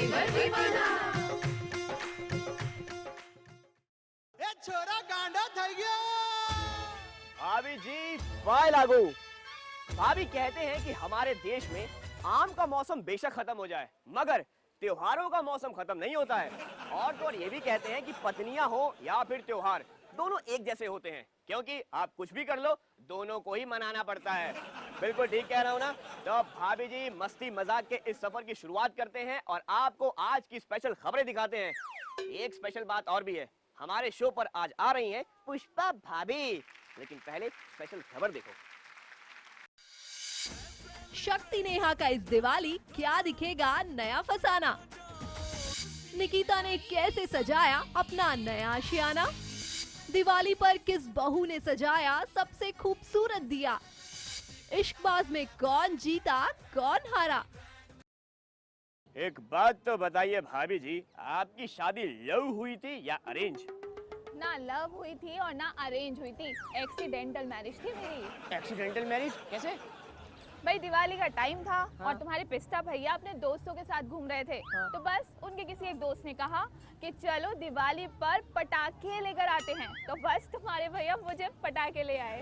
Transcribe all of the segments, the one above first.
देवर दीवाना। ए छोरा गांडा થઈ गया। भाभी जी वाह लागू। भाभी कहते हैं कि हमारे देश में आम का मौसम बेशक खत्म हो जाए मगर त्योहारों का मौसम खत्म नहीं होता है। और तो और ये भी कहते हैं कि पत्नियां हो या फिर त्योहार दोनों एक जैसे होते हैं क्योंकि आप कुछ भी कर लो दोनों को ही मनाना पड़ता है। बिल्कुल ठीक कह रहा हूँ ना। तो भाभी जी मस्ती मजाक के इस सफर की शुरुआत करते हैं और आपको आज की स्पेशल खबरें दिखाते हैं। एक स्पेशल बात और भी है, हमारे शो पर आज आ रही हैं पुष्पा भाभी। लेकिन पहले स्पेशल खबर देखो। शक्ति नेहा का इस दिवाली क्या दिखेगा नया फसाना। निकिता ने कैसे सजाया अपना नया आशियाना। दिवाली पर किस बहू ने सजाया सबसे खूबसूरत दिया। इश्कबाज में कौन जीता कौन हारा। एक बात तो बताइए भाभी जी, आपकी शादी लव हुई थी या अरेंज? ना लव हुई थी और ना अरेंज हुई थी, एक्सीडेंटल मैरिज थी मेरी। एक्सीडेंटल मैरिज कैसे? भाई दिवाली का टाइम था और तुम्हारे पिस्ता भैया अपने दोस्तों के साथ घूम रहे थे। तो बस उनके किसी एक दोस्त ने कहा कि चलो दिवाली पर पटाखे लेकर आते हैं। तो बस तुम्हारे भैया मुझे पटाखे ले आए।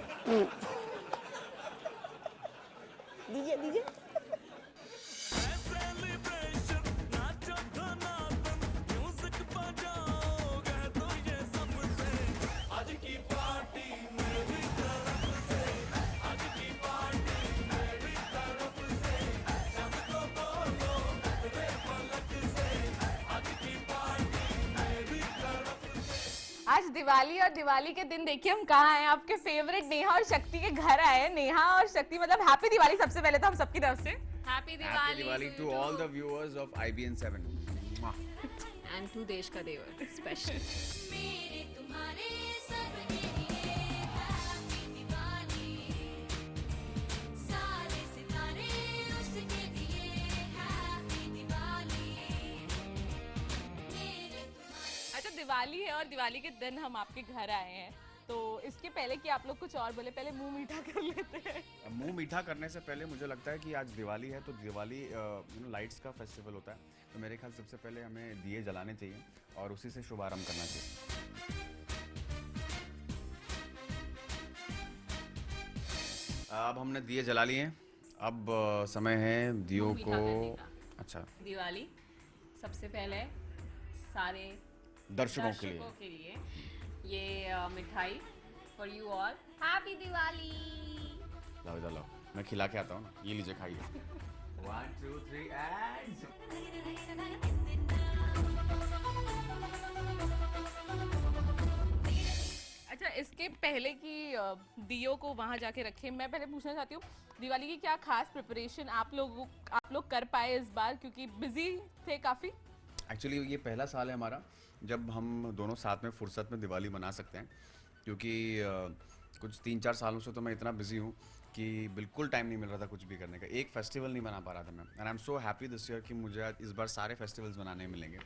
दीजिए दीजिए। आज दिवाली और दिवाली के दिन देखिए हम कहाँ हैं, आपके फेवरेट नेहा और शक्ति के घर आए हैं। नेहा और शक्ति मतलब हैप्पी दिवाली सबसे पहले तो हम सबकी तरफ से। Happy Diwali to all the viewers of IBN 7 and to देश का देवर स्पेशल। मेरे तुम्हारे सब के लिए हैप्पी दिवाली, सारे सितारे उसके लिए हैप्पी दिवाली। अच्छा दिवाली है और दिवाली के दिन हम आपके घर आए हैं, तो इसके पहले कि आप लोग कुछ और बोले पहले मुंह मीठा कर लेते हैं। मुंह मीठा करने से पहले मुझे लगता है कि आज दिवाली है तो दिवाली लाइट्स का फेस्टिवल होता है, तो मेरे ख्याल सबसे पहले हमें दिए जलाने चाहिए और उसी से शुभारंभ करना चाहिए। अब हमने दिए जला लिए, अब समय है दियों को। अच्छा दिवाली सबसे पहले सारे दर्शकों के लिए ये मिठाई for you all, happy Diwali. लाओ लाओ, मैं खिला के आता हूँ ना, ये लीजिए खाइए। 1 2 3 एंड अच्छा इसके पहले कि दियो को वहाँ जाके रखें, मैं पहले पूछना चाहती हूँ दिवाली की क्या खास प्रिपरेशन आप लोग कर पाए इस बार, क्योंकि बिजी थे काफ़ी। एक्चुअली ये पहला साल है हमारा जब हम दोनों साथ में फुर्सत में दिवाली मना सकते हैं, क्योंकि कुछ 3-4 सालों से तो मैं इतना बिजी हूँ कि बिल्कुल टाइम नहीं मिल रहा था कुछ भी करने का। एक फेस्टिवल नहीं मना पा रहा था मैं, and I am so happy this year कि मुझे इस बार सारे फेस्टिवल्स मनाने मिलेंगे,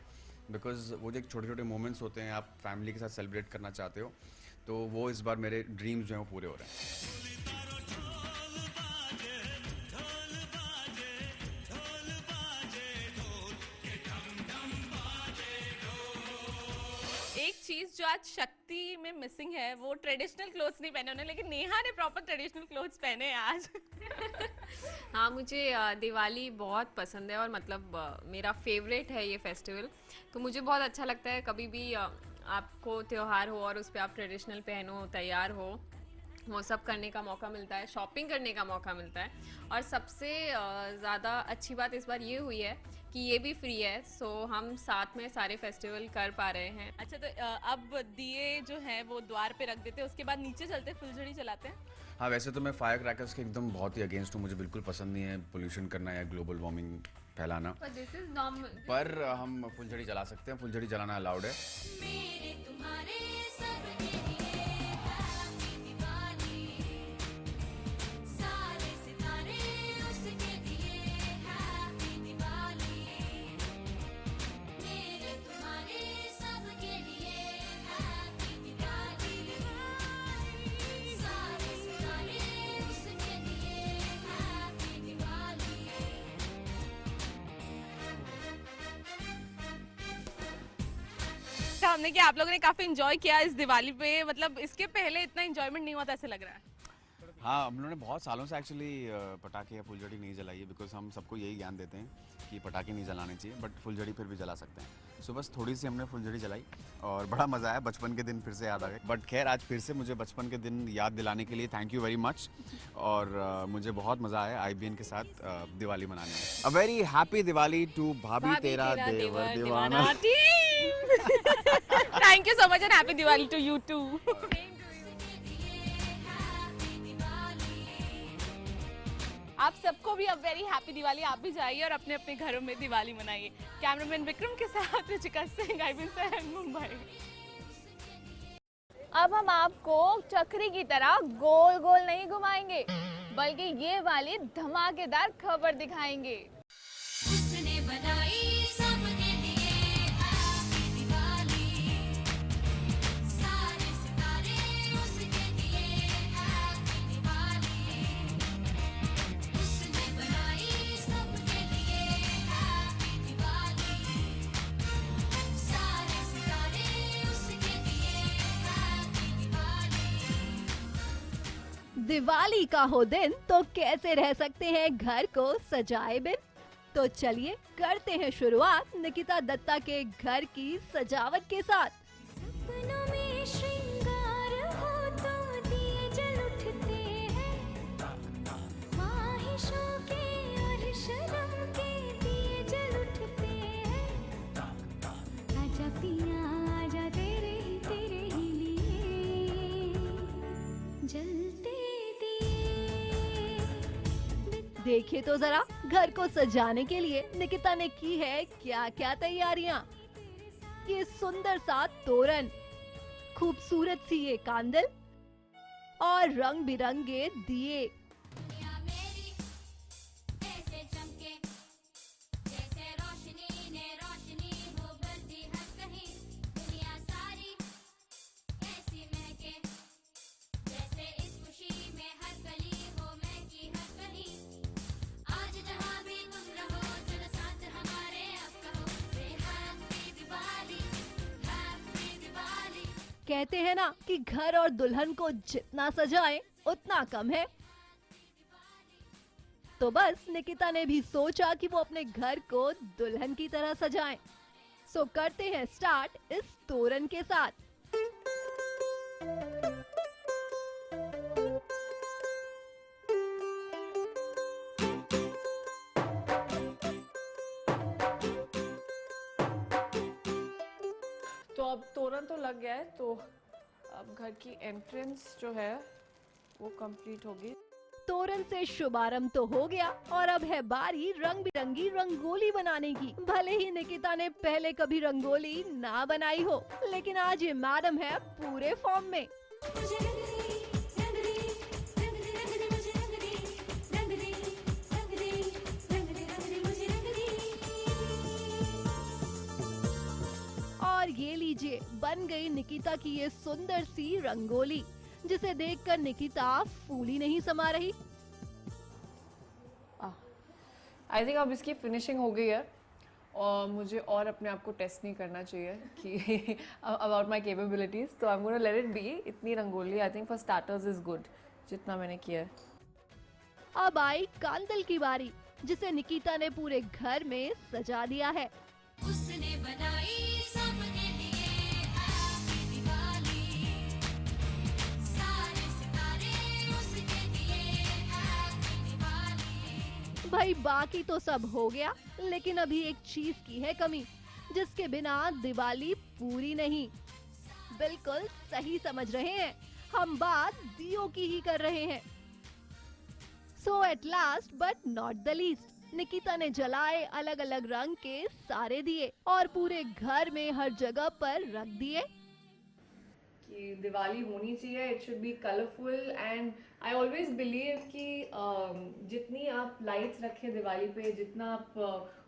बिकॉज वो जो छोटे छोटे मोमेंट्स होते हैं आप फैमिली के साथ सेलिब्रेट करना चाहते हो, तो वो इस बार मेरे ड्रीम्स जो हैं वो पूरे हो रहे हैं। एक चीज जो आज शक्ति में मिसिंग है वो ट्रेडिशनल क्लोथ्स नहीं पहने उन्होंने, लेकिन नेहा ने प्रॉपर ट्रेडिशनल क्लोथ्स पहने हैं आज। हाँ मुझे दिवाली बहुत पसंद है और मतलब मेरा फेवरेट है ये फेस्टिवल। तो मुझे बहुत अच्छा लगता है कभी भी आपको त्योहार हो और उस पर आप ट्रेडिशनल पहनो, तैयार हो, वो सब करने का मौका मिलता है, शॉपिंग करने का मौका मिलता है। और सबसे ज़्यादा अच्छी बात इस बार ये हुई है कि ये भी फ्री है, सो हम साथ में सारे फेस्टिवल कर पा रहे हैं। अच्छा तो अब दिए जो हैं वो द्वार पे रख देते हैं, उसके बाद नीचे चलते फुलझड़ी चलाते हैं। हाँ वैसे तो मैं फायर क्रैकर्स के एकदम बहुत ही अगेंस्ट हूँ, मुझे बिल्कुल पसंद नहीं है पोल्यूशन करना या ग्लोबल वार्मिंग फैलाना, पर हम फुलझड़ी जला सकते हैं, फुलझड़ी जलाना अलाउड है। मेरे तुम्हारे सब के लिए हैप्पी दिवाली, सारे सितारे उसके लिए हैप्पी दिवाली। मेरे तुम्हारे सब के लिए हैप्पी दिवाली, सारे सितारे उसके लिए हैप्पी दिवाली। हमने कि आप लोगों ने काफी एंजॉय किया इस दिवाली पे, मतलब इसके पहले इतना एंजॉयमेंट नहीं हुआ था ऐसे लग रहा है। हाँ, हम लोगों ने बहुत सालों से एक्चुअली पटाखे या फुलझड़ी नहीं जलाई है, बिकॉज हम सबको यही ज्ञान देते हैं कि पटाखे नहीं जलाने चाहिए, बट फुलझड़ी फिर भी जला सकते हैं। सो बस थोड़ी सी हमने फुलझड़ी जलाई और बड़ा मज़ा आया, बचपन के दिन फिर से याद आ गए। बट खैर आज फिर से मुझे बचपन के दिन याद दिलाने के लिए थैंक यू वेरी मच, और मुझे बहुत मज़ा आया IBN के साथ दिवाली मनाने में। A very happy Diwali to Bhabhi Tera Devar Deewana. Thank you so much and happy Diwali to you too. आप सबको भी अब वेरी हैप्पी दिवाली। आप भी जाइए और अपने अपने घरों में दिवाली मनाइए। कैमरामैन विक्रम के साथ रुचिका सिंह, IBN से मुंबई। अब हम आपको चक्री की तरह गोल गोल नहीं घुमाएंगे, बल्कि ये वाली धमाकेदार खबर दिखाएंगे। उसने बनाई सबके लिए हैप्पी दिवाली, सारे सितारे उसके लिए हैप्पी दिवाली, उसने बनाई सबके लिए हैप्पी दिवाली, सारे सितारे उसके लिए हैप्पी दिवाली। दिवाली का हो दिन तो कैसे रह सकते हैं घर को सजाए बिन। तो चलिए करते हैं शुरुआत निकिता दत्ता के घर की सजावट के साथ। सपनों में श्रृंगार हो तो दिए जल उठते हैं, ख्वाहिशों के और शर्म के दिए जल उठते हैं, आजा पिया आजा तेरे ही लिए जलते दिए। देखिए तो जरा घर को सजाने के लिए निकिता ने की है क्या क्या तैयारियां। ये सुंदर सा तोरण, खूबसूरत सी ये कांदल और रंग बिरंगे दिए। दुनिया मेरी ऐसे चमके जैसे रोशनी ने रोशनी हो बरती हर कहीं, दुनिया सारी ऐसी महके जैसे इस खुशी में हर गली हो महकी हर कहीं, आज जहाँ भी तुम रहो चलो साथ हमारे अब कहो से हैप्पी दिवाली, हैप्पी दिवाली। कहते हैं ना कि घर और दुल्हन को जितना सजाएं उतना कम है। तो बस निकिता ने भी सोचा कि वो अपने घर को दुल्हन की तरह सजाएं। सो करते हैं स्टार्ट इस तोरण के साथ। तो अब तोरण तो लग गया है, तो अब घर की एंट्रेंस जो है वो कंप्लीट होगी। तोरण से शुभारंभ तो हो गया और अब है बारी रंग बिरंगी रंगोली बनाने की। भले ही निकिता ने पहले कभी रंगोली ना बनाई हो, लेकिन आज ये मैडम है पूरे फॉर्म में। मुझे रंग दे मुझे रंग दे, रंग दे रंग दे रंग दे रंग दे मुझे रंग दे। और ये लीजिए बन गई निकिता की ये सुंदर सी रंगोली, जिसे देखकर निकिता फूली नहीं समा रही। आई थिंक अब इसकी फिनिशिंग हो गई है और मुझे और अपने आप को टेस्ट नहीं करना चाहिए कि अबाउट माई केपेबिलिटीज, तो I am gonna let it be. इतनी rangoli I think for starters is good, जितना मैंने किया है। अब आई कांदल की बारी, जिसे निकिता ने पूरे घर में सजा दिया है। उसने बनाई सबके लिए हैप्पी दिवाली, सारे सितारे उसके लिए हैप्पी दिवाली। भाई बाकी तो सब हो गया, लेकिन अभी एक चीज की है कमी, जिसके बिना दिवाली पूरी नहीं। बिल्कुल सही समझ रहे हैं, हम बात दियों की ही कर रहे हैं। So at last but not the least, Nikita ने जलाए अलग अलग रंग के सारे दिए और पूरे घर में हर जगह पर रख दिए। कि दिवाली होनी चाहिए, it should be colourful, and I always believe कि जितनी आप लाइट्स रखें दिवाली पे, जितना आप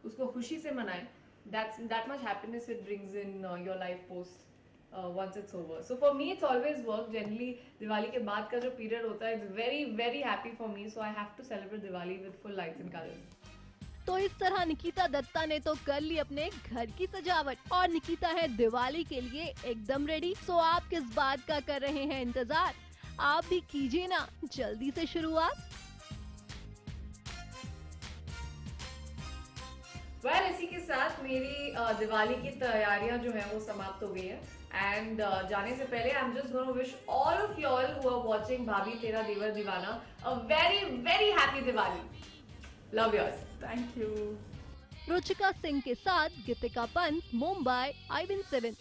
उसको खुशी से मनाएं, that much happiness it brings in your life post once it's over. So for me it's always work. Generally Diwali के बाद का जो पीरियड होता है, it's very very happy for me, so I have to celebrate Diwali with full lights and colors. तो इस तरह निकिता दत्ता ने तो कर ली अपने घर की सजावट और निकिता है दिवाली के लिए एकदम रेडी। सो आप किस बात का कर रहे हैं इंतजार? आप भी कीजिए ना जल्दी से शुरुआत। इसी के साथ मेरी दिवाली की तैयारियां जो है वो समाप्त हो गई है एंड जाने से पहले I am just gonna wish all of you all who are watching Bhabhi Tera Devar Deewana a very very happy Diwali. Love yours. Thank you. Ruchika Singh के साथ गीतिका पंत, मुंबई, IVN7।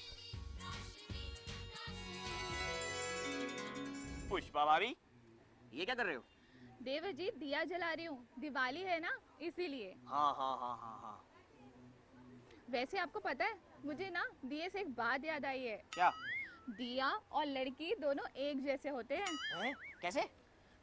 पुष्पा भाभी, ये क्या कर रहे हो? देवर जी दिया जला रही हूँ, दिवाली है ना इसीलिए। हाँ हाँ हाँ हाँ हाँ। वैसे आपको पता है मुझे ना दिए से एक बात याद आई है। क्या? दिया और लड़की दोनों एक जैसे होते हैं। हैं? कैसे?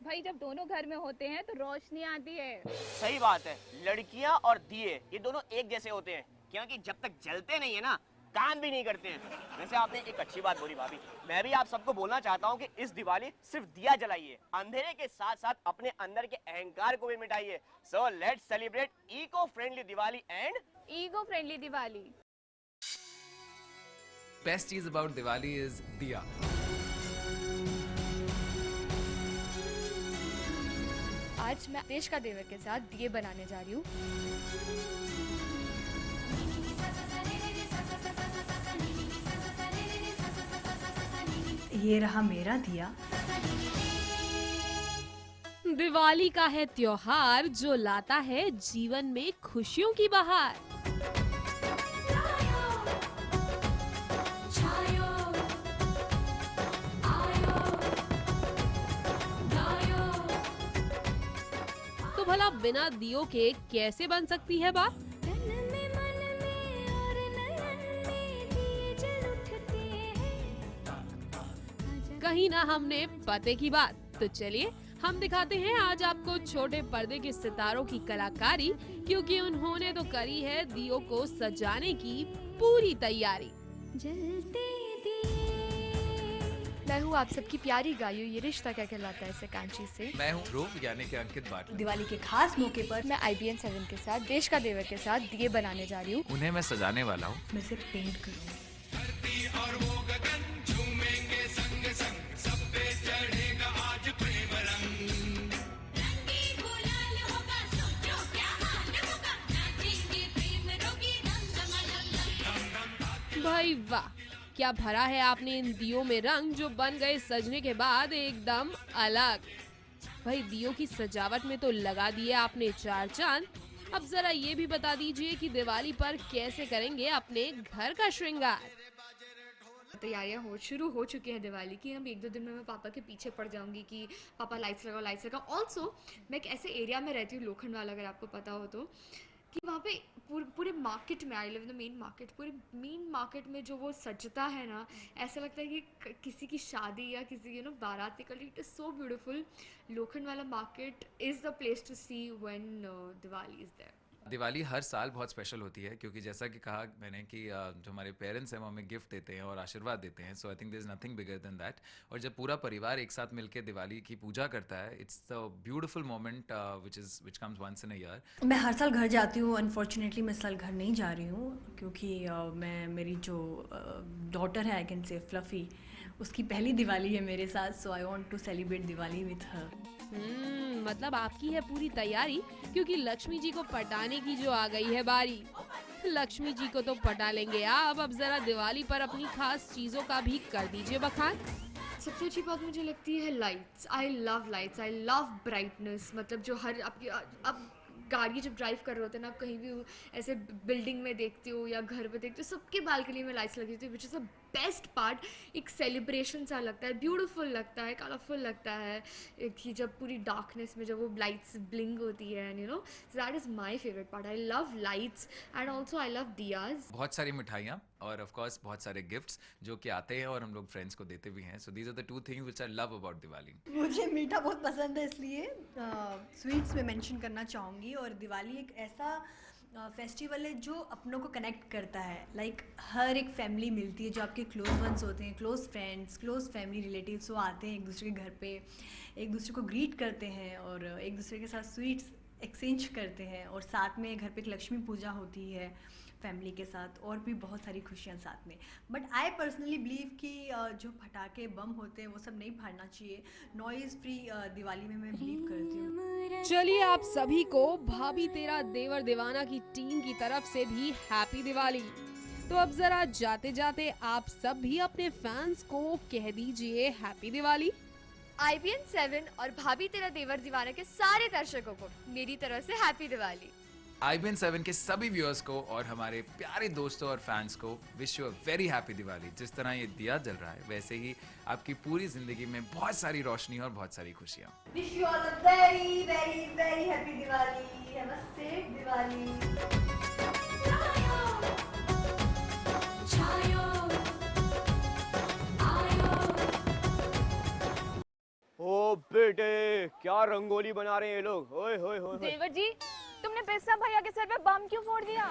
भाई जब दोनों घर में होते हैं तो रोशनी आती है। सही बात है, लड़कियां और दिए ये दोनों एक जैसे होते हैं क्योंकि जब तक जलते नहीं है ना काम भी नहीं करते हैं। वैसे आपने एक अच्छी बात बोली भाभी, मैं भी आप सबको बोलना चाहता हूँ कि इस दिवाली सिर्फ दिया जलाइए, अंधेरे के साथ साथ अपने अंदर के अहंकार को भी मिटाइए। So let's celebrate eco friendly Diwali and ego friendly Diwali. Best चीज about Diwali is दिया। आज मैं देश का देवर के साथ दिए बनाने जा रही हूँ। ये रहा मेरा दिया। दिवाली का है त्योहार जो लाता है जीवन में खुशियों की बहार। तो भला बिना दियों के कैसे बन सकती है बात? कहीं ना हमने पते की बात, तो चलिए हम दिखाते हैं आज आपको छोटे पर्दे के सितारों की कलाकारी, क्योंकि उन्होंने तो करी है दियों को सजाने की पूरी तैयारी। मैं हूँ आप सबकी प्यारी गायु, ये रिश्ता क्या कहलाता है इसे कांची से। मैं हूँ ध्रुव यानी कि अंकित बाटला। दिवाली के खास मौके पर मैं IBN7 के साथ देश का देवर के साथ दिए बनाने जा रही हूँ। उन्हें मैं सजाने वाला हूँ। मैं से पेंट करूँगी। भाई वाह, क्या भरा है आपने इन दियों में रंग जो बन गए सजने के बाद एकदम अलग। भाई दियों की सजावट में तो लगा दिए आपने 4 चांद। अब जरा ये भी बता दीजिए कि दिवाली पर कैसे करेंगे अपने घर का श्रृंगार। तैयारियां शुरू हो चुकी है दिवाली की। हम 1-2 दिन में मैं पापा के पीछे पड़ जाऊंगी कि पापा लाइट्स लगाओ। ऑल्सो मैं एक ऐसे एरिया में रहती हूँ, लोखंड वाला, अगर आपको पता हो तो, कि वहाँ पे पूरे मार्केट में, I live in the main market, पूरे मेन मार्केट में जो वो सजता है ना, ऐसा लगता है कि किसी की शादी या किसी बारात निकल रही। It is so beautiful. Lokhandwala market is the place to see when Diwali is there. Diwali हर साल बहुत स्पेशल होती है क्योंकि जैसा कि कहा मैंने कि जो हमारे पेरेंट्स हैं वो हमें गिफ्ट देते हैं और आशीर्वाद देते हैं। So I think there is nothing bigger than that. और जब पूरा परिवार एक साथ मिलकर दिवाली की पूजा करता है, it's the beautiful moment which comes once in a year. मैं हर साल घर जाती हूँ। अनफॉर्चुनेटली मैं इस साल घर नहीं जा रही हूँ क्योंकि मेरी जो डॉटर है, आई कैन से फ्लफी, उसकी पहली दिवाली है मेरे साथ। So I want to celebrate Diwali with her. मतलब आपकी है पूरी तैयारी, क्योंकि लक्ष्मी जी को पटाने की जो आ गई है बारी। लक्ष्मी जी को तो पटा लेंगे आप, अब जरा दिवाली पर अपनी खास चीजों का भी कर दीजिए बखान। सबसे अच्छी बात मुझे लगती है lights. I love lights, I love brightness. मतलब जो हर आपकी अब गाड़ी जब ड्राइव कर रहे होते हैं ना, आप कहीं भी ऐसे बिल्डिंग में देखते हो या घर पे देखते हो, सबके बालकनी में लाइट्स लगी होती है, which is the best part. एक सेलिब्रेशन सा लगता है, ब्यूटीफुल लगता है, कलरफुल लगता है कि जब पूरी डार्कनेस में जब वो लाइट्स ब्लिंक होती है, and that is my favourite part. I love lights and also I love diyas. बहुत सारी मिठाइयाँ और ऑफ कोर्स बहुत सारे गिफ्ट्स जो कि आते हैं और हम लोग फ्रेंड्स को देते भी हैं। So these are the 2 things which I love about Diwali. मुझे मीठा बहुत पसंद है, इसलिए स्वीट्स में मेंशन करना चाहूँगी। और दिवाली एक ऐसा फेस्टिवल है जो अपनों को कनेक्ट करता है। लाइक हर एक फैमिली मिलती है, जो आपके क्लोज वंस होते हैं, close friends, close family relatives, वो आते हैं एक दूसरे के घर पे, एक दूसरे को ग्रीट करते हैं और एक दूसरे के साथ स्वीट्स एक्सचेंज करते हैं और साथ में घर पे एक लक्ष्मी पूजा होती है फैमिली के साथ और भी बहुत सारी खुशियाँ साथ में। बट आई पर्सनली बिलीव कि जो पटाखे बम होते हैं वो सब नहीं फाड़ना चाहिए। नॉइज़ फ्री दिवाली में मैं बिलीव करती हूँ। चलिए आप सभी को भाभी तेरा देवर दीवाना की टीम की तरफ से भी हैप्पी दिवाली। तो अब जरा जाते जाते आप सब भी अपने फैंस को कह दीजिए हैप्पी दिवाली। IBN 7 और भाभी तेरा देवर दीवाना के सारे दर्शकों को मेरी तरफ से हैप्पी दिवाली। IBN 7 के सभी व्यूअर्स को और हमारे प्यारे दोस्तों और फैंस को wish you a very happy Diwali. जिस तरह ये दिया जल रहा है वैसे ही आपकी पूरी जिंदगी में बहुत सारी रोशनी और बहुत सारी खुशियाँ। Wish you all a very very very happy Diwali. Have a safe Diwali. ओ बेटे, क्या रंगोली बना रहे हैं ये लोग। ओए होए होए होए। देवर जी, तुमने पिस्ता भैया के सर पे बम क्यों फोड़ दिया?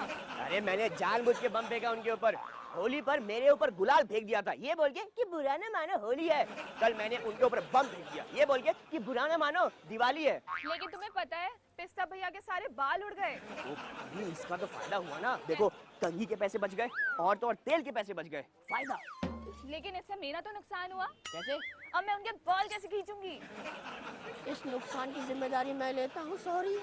अरे मैंने जानबूझ के बम फेंका उनके ऊपर। होली पर मेरे ऊपर गुलाल फेंक दिया था ये बोल के कि बुरा न मानो होली है। कल मैंने उनके ऊपर बम फेंक दिया ये बोल के कि बुरा न मानो दिवाली है। लेकिन तुम्हें पता है पिस्ता भैया के सारे बाल उड़ गए। तो इसका तो फायदा हुआ ना। देखो, कंघी के पैसे बच गए और तो और तेल के पैसे बच गए। फायदा। लेकिन इससे मेरा तो नुकसान हुआ। कैसे? अब मैं उनके बाल कैसे खींचूंगी? इस नुकसान की जिम्मेदारी मैं लेता हूँ। सॉरी।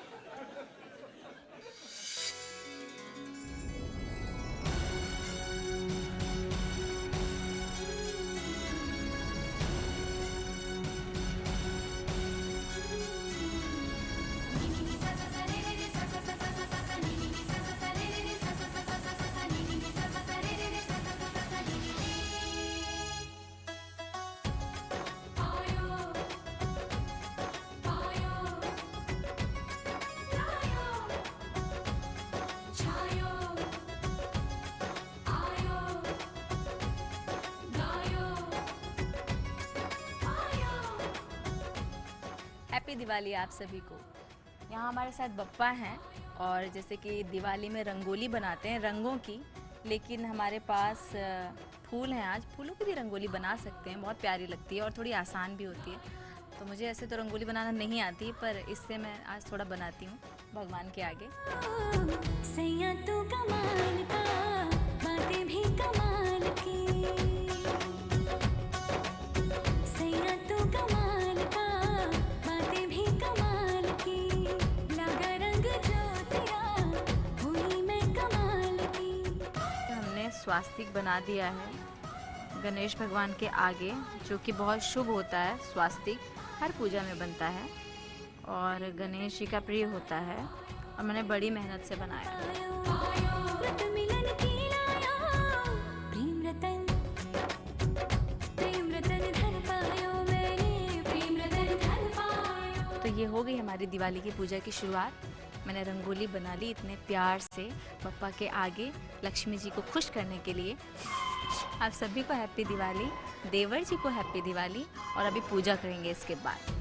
हैप्पी दिवाली आप सभी को। यहाँ हमारे साथ बप्पा हैं और जैसे कि दिवाली में रंगोली बनाते हैं रंगों की, लेकिन हमारे पास फूल हैं। आज फूलों की भी रंगोली बना सकते हैं, बहुत प्यारी लगती है और थोड़ी आसान भी होती है। तो मुझे ऐसे तो रंगोली बनाना नहीं आती, पर इससे मैं आज थोड़ा बनाती हूँ भगवान के आगे। सैया तू कमाल का, बातें भी कमाल की। सैया तू कमाल का, बातें भी कमाल की। लगा रंग ज्योतिया, हुई मैं कमाल की। तो हमने स्वास्तिक बना दिया है गणेश भगवान के आगे, जो कि बहुत शुभ होता है। स्वास्तिक हर पूजा में बनता है और गणेश जी का प्रिय होता है और मैंने बड़ी मेहनत से बनाया। तो ये हो गई हमारी दिवाली की पूजा की शुरुआत। मैंने रंगोली बना ली इतने प्यार से पप्पा के आगे, लक्ष्मी जी को खुश करने के लिए। आप सभी को हैप्पी दिवाली, देवर जी को हैप्पी दिवाली। और अभी पूजा करेंगे इसके बाद।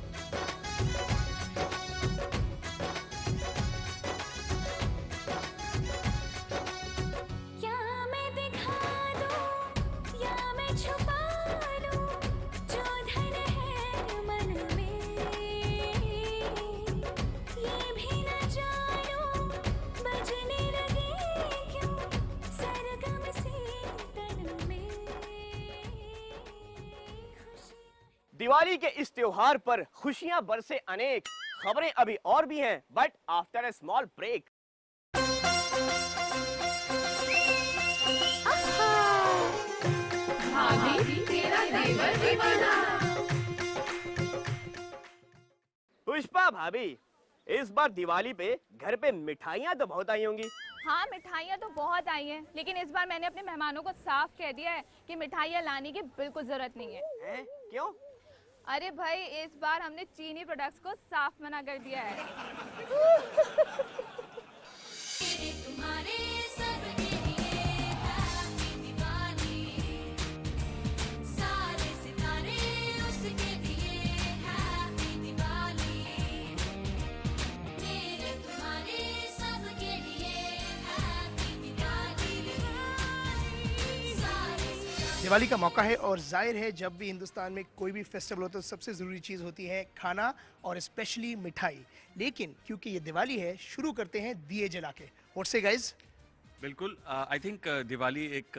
दिवाली के इस त्योहार पर खुशियां बरसे अनेक। खबरें अभी और भी हैं, but after a small break. Pushpa भाभी, इस बार दिवाली पे घर पे मिठाइयाँ तो बहुत आई होंगी। हाँ, मिठाइयाँ तो बहुत आई हैं, लेकिन इस बार मैंने अपने मेहमानों को साफ कह दिया है कि मिठाइयाँ लाने की बिल्कुल जरूरत नहीं है। क्यों? अरे भाई, इस बार हमने चीनी प्रोडक्ट्स को साफ मना कर दिया है। तुम्हारे सब के लिए हैप्पी दिवाली। सारे सितारे उसके लिए हैप्पी दिवाली। मेरे तुम्हारे सब के लिए हैप्पी दिवाली। सारे दिवाली का मौका है और जाहिर है जब भी हिंदुस्तान में कोई भी फेस्टिवल होता है तो सबसे ज़रूरी चीज़ होती है खाना और स्पेशली मिठाई। लेकिन क्योंकि ये दिवाली है, शुरू करते हैं दिए जला के। व्हाट से गाइस? बिल्कुल, आई थिंक दिवाली एक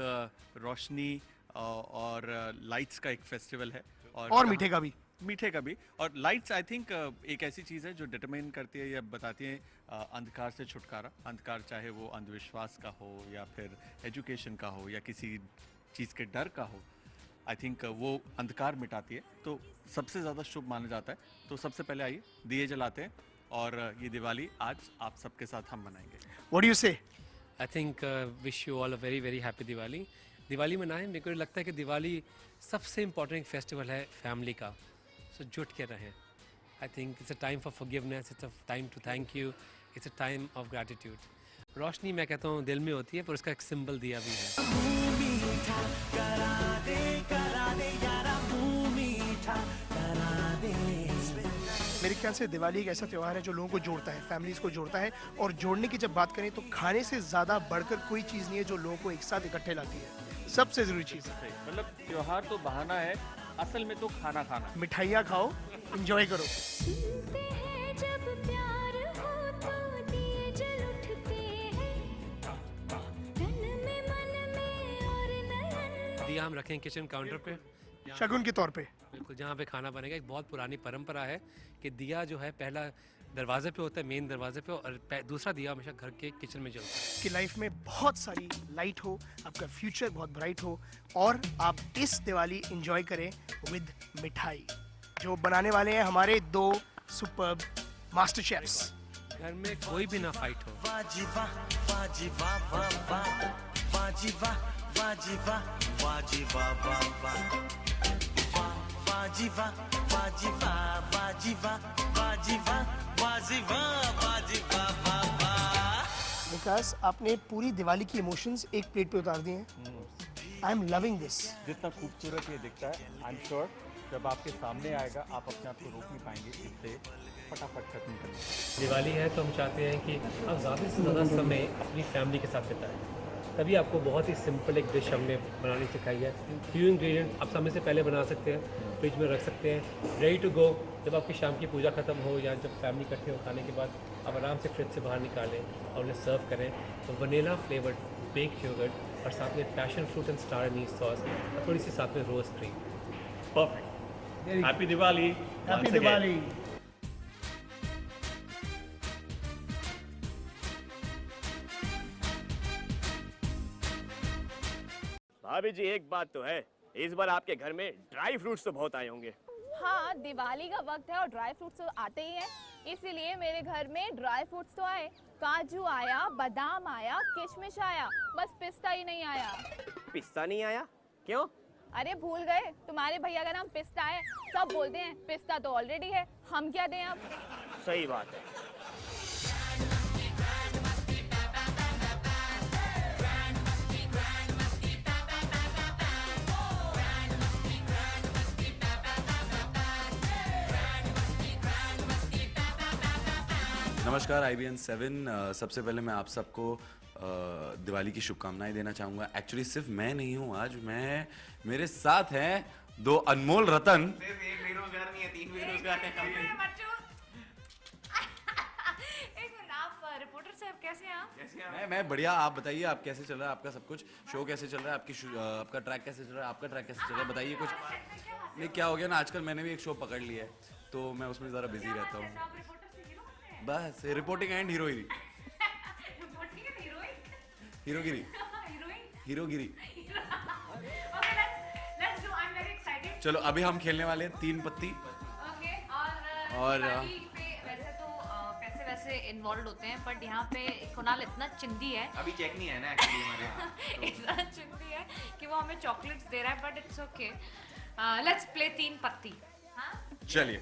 रोशनी और लाइट्स का एक फेस्टिवल है और मीठे का भी। मीठे का भी। और लाइट्स आई थिंक एक ऐसी चीज़ है जो डिटरमाइन करती है या बताती है अंधकार से छुटकारा। अंधकार चाहे वो अंधविश्वास का हो या फिर एजुकेशन का हो या किसी चीज़ के डर का हो, आई थिंक वो अंधकार मिटाती है, तो सबसे ज़्यादा शुभ माना जाता है। तो सबसे पहले आइए दिए जलाते हैं और ये दिवाली आज आप सबके साथ हम मनाएंगे। व्हाट डू यू से? I think wish you all a very very happy Diwali. Diwali मनाएं। मेरे को लगता है कि दिवाली सबसे इम्पोर्टेंट फेस्टिवल है फैमिली का, सो जुट के रहें। I think it's a time for forgiveness, it's a time to thank you, it's a time of gratitude. रोशनी मैं कहता हूँ दिल में होती है, पर उसका एक सिंबल दिया भी है। मेरे ख्याल से दिवाली एक ऐसा त्यौहार है जो लोगों को जोड़ता है, फैमिलीज को जोड़ता है। और जोड़ने की जब बात करें तो खाने से ज़्यादा बढ़कर कोई चीज़ नहीं है जो लोगों को एक साथ इकट्ठे लाती है। सबसे ज़रूरी चीज़ है, मतलब त्योहार तो बहाना है, असल में तो खाना खाना। मिठाइयाँ खाओ, एंजॉय करो। दिया हम रखें किचन काउंटर पे शगुन के तौर पे। बिल्कुल, जहाँ पे खाना बनेगा। एक बहुत पुरानी परंपरा है कि दिया जो है पहला दरवाजे पे होता है, मेन दरवाजे पे, और दूसरा दिया हमेशा घर के किचन में जलता है। कि लाइफ में बहुत सारी लाइट हो, आपका फ्यूचर बहुत ब्राइट हो और आप इस दिवाली एंजॉय करें विद मिठाई, जो बनाने वाले हैं हमारे 2 सुपर्ब मास्टर शेफ्स। घर में कोई भी ना फाइट हो। विकास, आपने पूरी दिवाली की इमोशंस एक प्लेट पे उतार दिए हैं। I am loving this. जितना खूबसूरत ये दिखता है, आई एम श्योर जब आपके सामने आएगा आप अपने आप को रोक नहीं पाएंगे इससे फटाफट खत्म करने। दिवाली है तो हम चाहते हैं कि आप ज़्यादा से ज़्यादा समय अपनी फैमिली के साथ बिताएं। तभी आपको बहुत ही सिंपल एक डिश हमने बनानी सिखाई है। फ्यू इंग्रेडिएंट आप समय से पहले बना सकते हैं, फ्रिज में रख सकते हैं, रेडी टू गो। जब आपकी शाम की पूजा खत्म हो या जब फैमिली इकट्ठे हो खाने के बाद, आप आराम से फ्रिज से बाहर निकालें और उन्हें सर्व करें। तो वनीला फ्लेवर्ड बेक्ड योगर्ट और साथ में passion fruit and star anise sauce और थोड़ी सी साथ में rose cream. Perfect. Happy Diwali. Happy Diwali. भाभी जी, एक बात तो है, इस बार आपके घर में ड्राई फ्रूट्स तो बहुत आए होंगे। हाँ, दिवाली का वक्त है और ड्राई फ्रूट्स तो आते ही हैं, इसीलिए मेरे घर में ड्राई फ्रूट्स तो आए। काजू आया, बादाम आया, किशमिश आया, बस पिस्ता ही नहीं आया। पिस्ता नहीं आया? क्यों? अरे भूल गए, तुम्हारे भैया का नाम पिस्ता है, सब बोलते हैं पिस्ता तो ऑलरेडी है, हम क्या दें अब। सही बात है। नमस्कार IBN 7। सबसे पहले मैं आप सबको दिवाली की शुभकामनाएं देना चाहूँगा। एक्चुअली सिर्फ मैं नहीं हूँ आज, मेरे साथ हैं 2 अनमोल रतन। सिर्फ एक बेरोजगार नहीं है, 3 बेरोजगार हैं। रिपोर्टर साहब कैसे हैं आप? मैं बढ़िया। आप बताइए, आप कैसे चल रहा है आपका सब कुछ? शो कैसे चल रहा है? आपका ट्रैक कैसे चल रहा है? आपका ट्रैक कैसे चल रहा है? बताइए कुछ। नहीं, क्या हो गया ना, आजकल मैंने भी एक शो पकड़ लिया है तो मैं उसमें ज़रा बिजी रहता हूँ। बस रिपोर्टिंग एंड हीरोगिरी। चलो अभी हम खेलने वाले हैं 3 पत्ती। और वैसे तो पैसे इन्वॉल्व होते हैं, बट यहाँ पे कुणाल इतना चिंदी है, अभी चेक नहीं है ना एक्चुअली हमारे यहाँ। इतना चिंदी है कि वो हमें चॉकलेट्स दे रहा है, but it's okay. Let's play 3 पत्ती। हाँ, चलिए।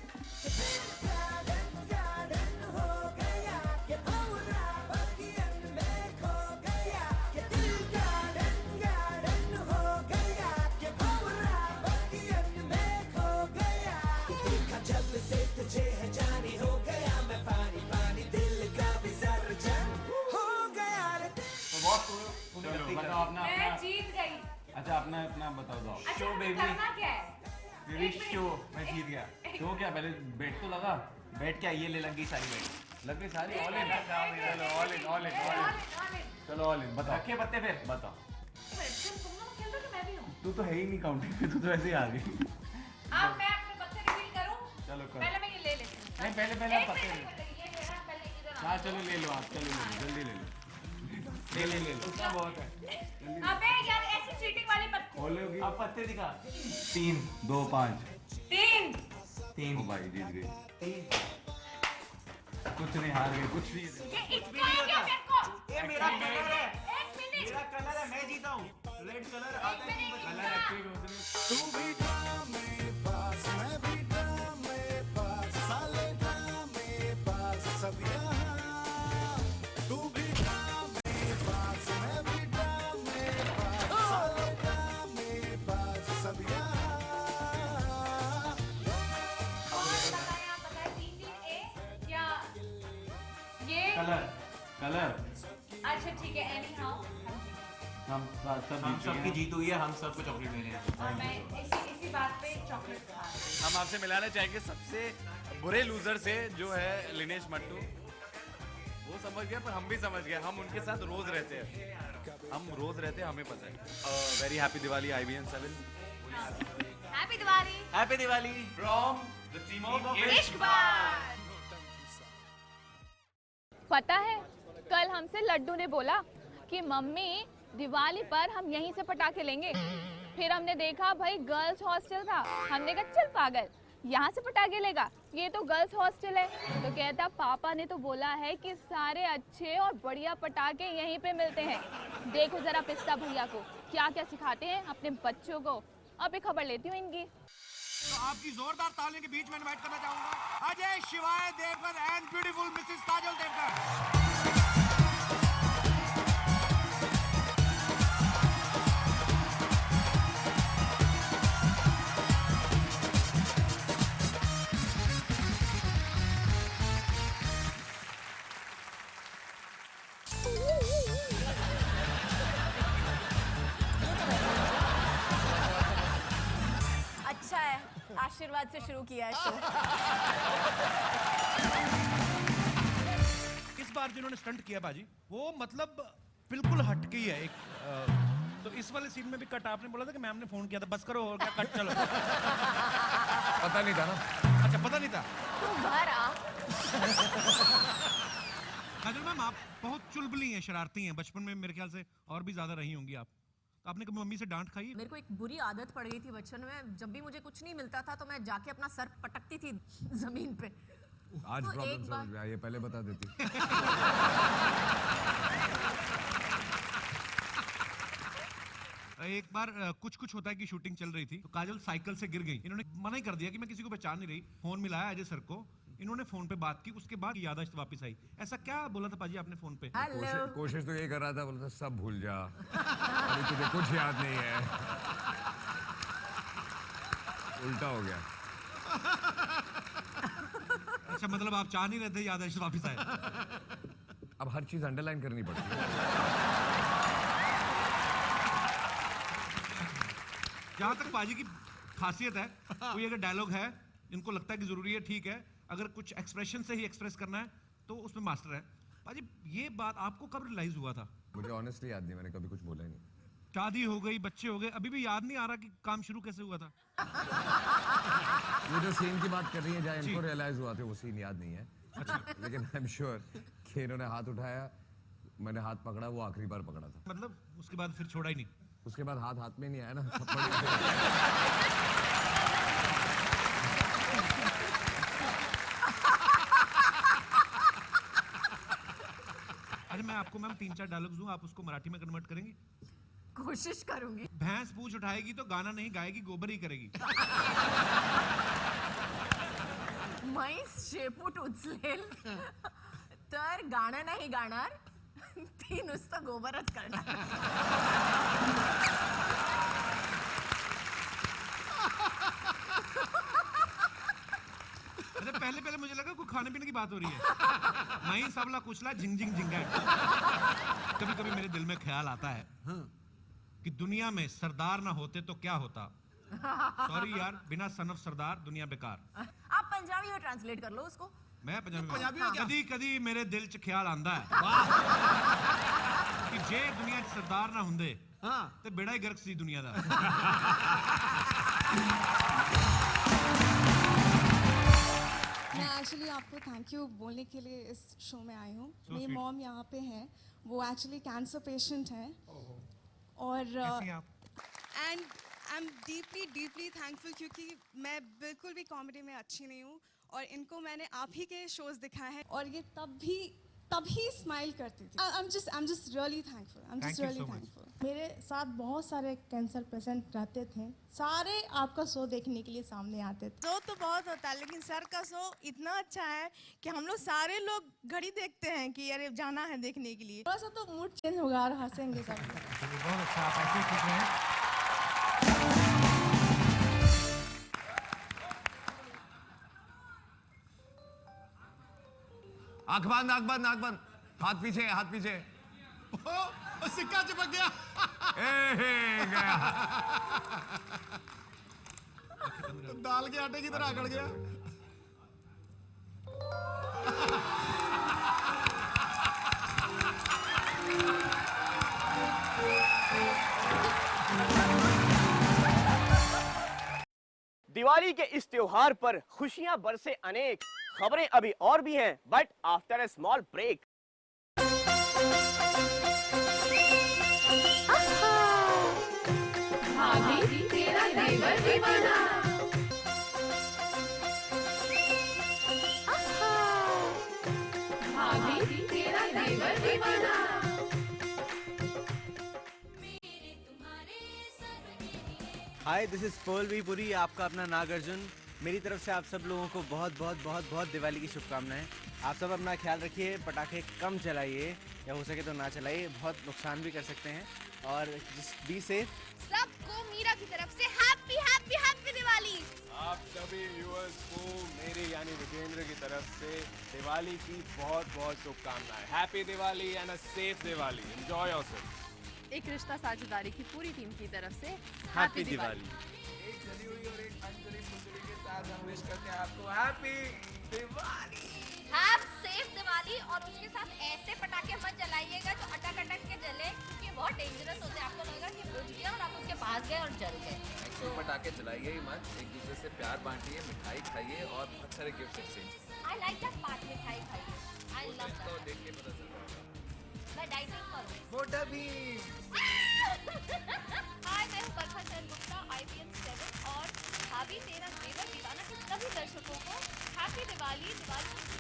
मैं जीत गई। अच्छा, अपना अपना बताओ दो। अच्छा, शो हमें बेबी करना क्या है? तेरी एक मिनट, शो एक मैं मिनट। जीत गया। शो क्या पहले बैट तो लगा। बैट क्या ये ले लग गई सारी बैट लग गई सारी ऑल इन चलो all in all in all in चलो ऑल इन बताओ रखे पत्ते फिर बताओ। तुम लोग खेल रहे हो कि मैं भी हूँ? तू तो है ही नहीं काउंटिंग पे तू तो ऐसे ही आ गई। अब मैं अपने पत्ते रिवील करूँ? चलो करो। पहले मैं ये ले लेती हूँ। नहीं पहले आप एक पत्ते मिनट, ले। ये लेना है, पहले इधर आओ। हाँ चलो ले लो आप चलो ले लो जल्दी ले लो ले लो उतना बहुत है। अबे यार ऐसी चीटिंग वाली मत खोलोगी अब पत्ते दिखा 3 2 5 तीन 3 ओ भाई जीत गई। कुछ नहीं हार गए कुछ नहीं ये इसको आ गया मेरे को। ये मेरा कलर है एक मिनट मेरा कलर है मैं जीता हूँ रेड कलर आता है कलर एक्टिव तू भी ड्रामे पास मैं भी ड्रामे पास साले ड्रामे पास सब यहाँ तू भी ड्रामे पास मैं भी ड्रामे पास साले ड्रामे पास सब यहाँ और बताएं आप बताएं 3 ए क्या ये कलर अच्छा ठीक है एनी हाउ हम सबकी जीत हुई है हम सबको चॉकलेट लेने हैं और मैं इसी बात पे चॉकलेट खा रही हूँ। हम आपसे मिलाना चाहेंगे सबसे बुरे लूजर से जो है लिनेश मट्टू। वो समझ गया पर हम भी समझ गए हम उनके साथ रोज रहते हैं हमें पता है। Very happy Diwali IBN7। Happy Diwali happy Diwali from the team of इश्क बार। पता है कल हमसे लड्डू ने बोला कि मम्मी दिवाली पर हम यहीं से पटाखे लेंगे। फिर हमने देखा भाई गर्ल्स हॉस्टल था, हमने कहा चल पागल यहाँ से पटाखे लेगा, ये तो गर्ल्स हॉस्टल है। तो कहता पापा ने तो बोला है कि सारे अच्छे और बढ़िया पटाखे यहीं पे मिलते हैं। देखो जरा पिस्ता भैया को क्या क्या सिखाते हैं अपने बच्चों को। अब एक खबर लेती हूँ इनकी। तो आपकी जोरदार तालियों के बीच में इनवाइट करना चाहूंगा अजय शिवाय देवगन एंड ब्यूटीफुल मिसेस काजल देवगन। अच्छा है आशीर्वाद से शुरू किया है शो। इस बार जिन्होंने स्टंट किया बाजी वो मतलब बिल्कुल हटके ही है एक तो इस वाले सीन में भी कट आपने बोला था कि मैम ने फोन किया था बस करो और क्या कट चलो पता नहीं था ना। अच्छा पता नहीं था तू घर आ। काजल मैम आप बहुत चुलबुली हैं शरारती हैं बचपन में मेरे ख्याल से और भी ज्यादा रही होंगी आप। तो आपने कभी मम्मी से डांट खाई है? मेरे को एक बुरी आदत पड़ गई थी बचपन में, जब भी मुझे कुछ नहीं मिलता था तो मैं जाके अपना सर पटकती थी जमीन पे। आज तो प्रॉब्लम एक समझ में आई, ये पहले बता देती। एक बार कुछ होता है कि शूटिंग चल रही थी तो काजल साइकिल से गिर गई। इन्होंने मना ही कर दिया कि मैं किसी को पहचान नहीं रही। फोन मिलाया अजय सर को, इन्होंने फोन पे बात की, उसके बाद याददाश्त वापस आई। ऐसा क्या बोला था पाजी आपने फोन पे? कोशिश तो यही कर रहा था, बोला था सब भूल जा, अभी तुझे कुछ याद नहीं है। उल्टा हो गया। अच्छा मतलब आप चाह नहीं रहे थे याददाश्त वापस आए? अब हर चीज अंडरलाइन करनी पड़ती है। जहाँ तक पाजी की खासियत है, कोई अगर डायलॉग है इनको लगता है कि जरूरी है, ठीक है, अगर कुछ एक्सप्रेशन से ही एक्सप्रेस करना है तो उसमें मास्टर है। पाजी ये बात आपको कब रियलाइज हुआ था? मुझे ऑनेस्टली याद नहीं, मैंने कभी कुछ बोला ही नहीं। शादी हो गई, बच्चे हो गए, अभी भी याद नहीं आ रहा कि काम शुरू कैसे हुआ था? वो जो सीन की बात कर रही है जहाँ इनको रियलाइज हुआ था वो सीन याद नहीं है। अच्छा। लेकिन आई एम श्योर कि इन्होंने हाथ उठाया, मैंने हाथ पकड़ा, वो आखिरी बार पकड़ा था। मतलब उसके बाद फिर छोड़ा ही नहीं? उसके बाद हाथ में नहीं आया ना। अरे मैं आपको मैम 3-4 डायलॉग्स दूं, आप उसको मराठी में कन्वर्ट करेंगी? कोशिश करूंगी। भैंस पूछ उठाएगी तो गाना नहीं गाएगी, गोबर ही करेगी। म्हैस शेपूट उचलेल तर गाणं नाही गाणार, ती नुसतं गोबरच करणार। अरे पहले मुझे लगा कोई खाने पीने की बात हो रही है। मैं सबला कुचला झिंग झिंग झिंगा। कभी कभी मेरे दिल में ख्याल आता है कि दुनिया में सरदार ना होते तो क्या होता? सॉरी यार, बिना सन ऑफ सरदार दुनिया बेकार। आप पंजाबी में ट्रांसलेट कर लो उसको। मैं पंजाबी हाँ। कदी कदी मेरे दिल च ख्याल आंदा है कि जे दुनिया च सरदार ना हुंदे ते बेड़ा ही गर्क सी दुनिया दा। मैं एक्चुअली आपको थैंक यू बोलने के लिए इस शो में आई हूँ। मेरी मॉम यहाँ पे हैं, वो एक्चुअली कैंसर पेशेंट हैं और and I am deeply thankful क्योंकि मैं बिल्कुल भी कॉमेडी में अच्छी नहीं हूँ और इनको मैंने आप ही के शोज दिखाए हैं और ये तभी स्माइल करती थी। आई एम जस्ट रियली थैंकफुल। मेरे साथ बहुत सारे कैंसर पेशेंट रहते थे, सारे आपका शो देखने के लिए सामने आते थे। शो तो बहुत होता है लेकिन सर का शो इतना अच्छा है कि हम लोग सारे लोग घड़ी देखते हैं कि अरे जाना है देखने के लिए। थोड़ा सा तो मूड चेंज होगा और हंसेंगे सब। बहुत अच्छा, आप ऐसे खुश हैं। आंख बंद, हाथ पीछे। ओ, सिक्का चिपक गया। गया। दाल के आटे की तरह अकड़ गया। दिवाली के इस त्योहार पर खुशियां बरसे अनेक, खबरें अभी और भी हैं, but after a small break. Bhabhi Tera Devar Deewana. Bhabhi Tera Devar Deewana. Hi, this is Paul Puri, आपका अपना नागार्जुन। मेरी तरफ से आप सब लोगों को बहुत दिवाली की शुभकामनाएं। आप सब अपना ख्याल रखिए, पटाखे कम चलाइए या हो सके तो ना चलाइए, बहुत नुकसान भी कर सकते हैं। और बी सेफ। सबको मीरा की तरफ से हैप्पी हैप्पी हैप्पी दिवाली। आप सभी व्यूअर्स को मेरे यानी विजेंद्र की तरफ से दिवाली की बहुत शुभकामनाएं। Happy Diwali and a safe Diwali. Enjoy yourself. एक रिश्ता साझेदारी की पूरी टीम की तरफ से हैप्पी दिवाली। एक जली हुई और एक अंजलि फुलझड़ी के साथ हम विश करते हैं आपको happy Diwali. Have safe Diwali और उसके साथ ऐसे पटाखे मत जलाइएगा जो अटक के जले, क्योंकि बहुत डेंजरस होते हैं। आपको लगेगा कि बुझ गया और आप उसके पास गए और जल गए। एक्चुअली पटाखे चलाइए ही मत, एक दूसरे से प्यार बांटिए, मिठाई खाइए और बहुत सारे gift exchange. I like that part, मिठाई खाइए। आई लव तो दैट। देख के पता चलता मैं डाइटिंग करूँ। मोटा भी। हाय, मैं हूँ बरखा चंद गुप्ता, IPN 7 और भाभी तेरा देवर दीवाना के सभी दर्शकों को हैप्पी दिवाली की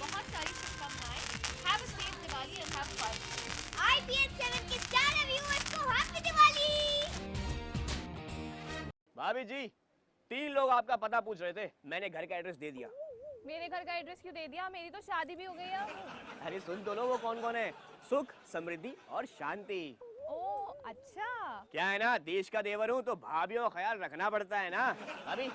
बहुत सारी शुभकामनाएं। Have a safe Diwali and have fun. IPN 7 के सारे व्यूअर्स को हैप्पी दिवाली। भाभी जी, 3 लोग आपका पता पूछ रहे थे, मैंने घर का एड्रेस दे दिया। मेरे घर का एड्रेस क्यों दे दिया? मेरी तो शादी भी हो गई है। अरे सुन तो लो, वो कौन कौन है? सुख, समृद्धि और शांति। ओह अच्छा। क्या है ना, देश का देवर हूँ तो भाभीयों का ख्याल रखना पड़ता है ना। भाभी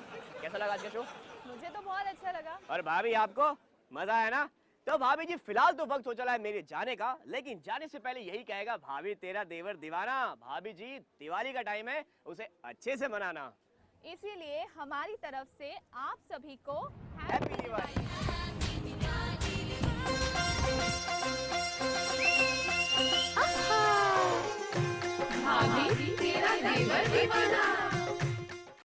कैसा लगा आज का शो? मुझे तो बहुत अच्छा लगा। और भाभी आपको मजा आया ना? तो भाभी जी फिलहाल तो वक्त हो चला है मेरे जाने का, लेकिन जाने से पहले यही कहेगा भाभी तेरा देवर दीवाना। भाभी जी, दिवाली का टाइम है, उसे अच्छे से मनाना। इसीलिए हमारी तरफ से आप सभी को हैप्पी दिवाली। भाभी तेरा देवर दीवाना।